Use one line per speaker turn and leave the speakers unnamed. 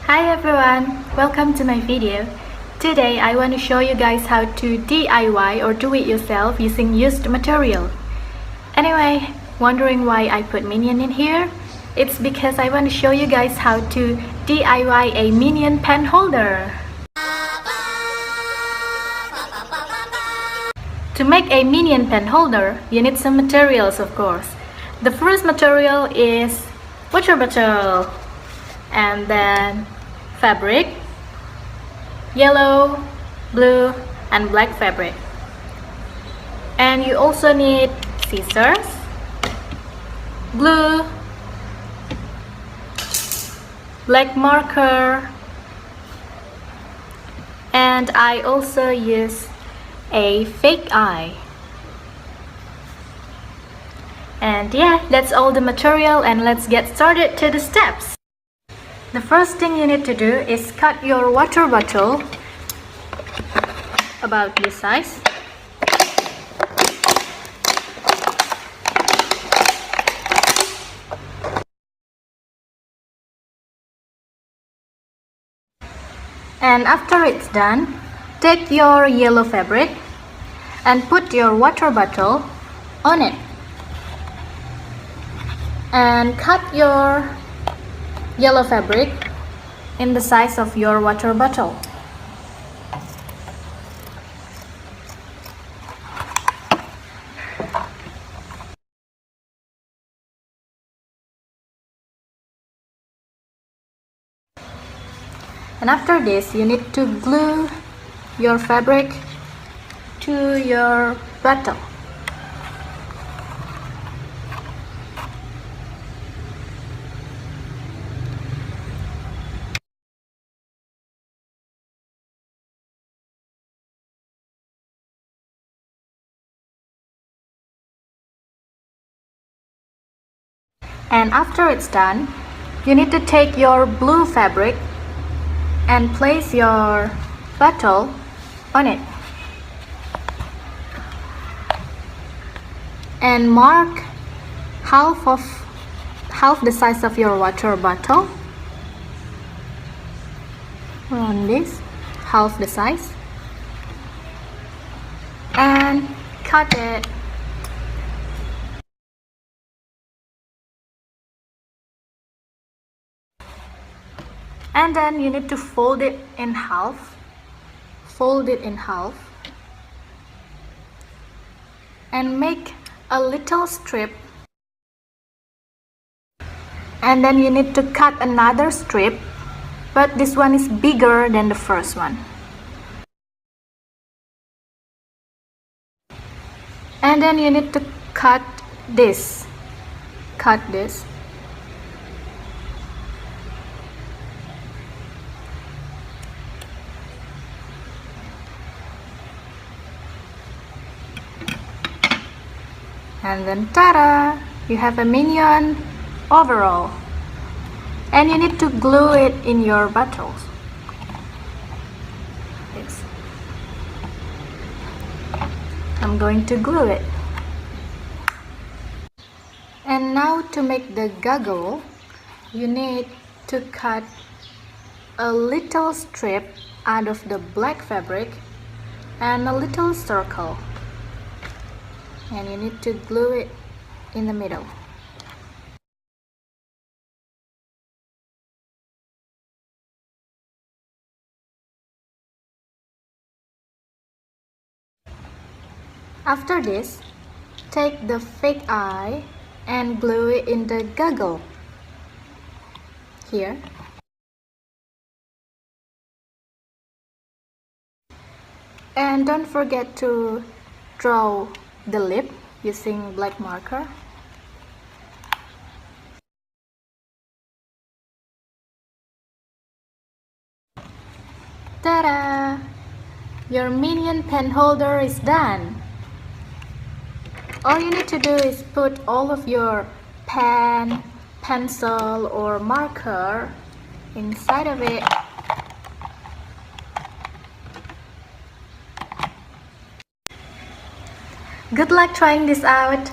Hi everyone, welcome to my video. Today I want to show you guys how to DIY or do it yourself using used material. Anyway, wondering why I put minion in here? It's because I want to show you guys how to DIY a minion pen holder. To make a minion pen holder, you need some materials, of course. The first material is water bottle, and then fabric, yellow, blue, and black fabric. And you also need scissors, glue, black marker, and I also use a fake eye. And yeah, that's all the material, and let's get started to the steps. The first thing you need to do is cut your water bottle about this size. And after it's done, take your yellow fabric and put your water bottle on it. And cut your yellow fabric in the size of your water bottle. And after this, you need to glue your fabric to your bottle. And after it's done, you need to take your blue fabric and place your bottle on it. And mark half the size of your water bottle on this, half the size, and cut it. And then you need to fold it in half. Fold it in half and make a little strip. And then you need to cut another strip, but this one is bigger than the first one. And then you need to cut this. Cut this. And then ta-da! You have a minion overall. And you need to glue it in your bottles. Yes. I'm going to glue it. And now to make the goggle, you need to cut a little strip out of the black fabric and a little circle. And you need to glue it in the middle. After this, take the fake eye and glue it in the goggle here. And don't forget to draw the lip using black marker. Ta-da! Your minion pen holder is done. All you need to do is put all of your pen, pencil, or marker inside of it. Good luck trying this out.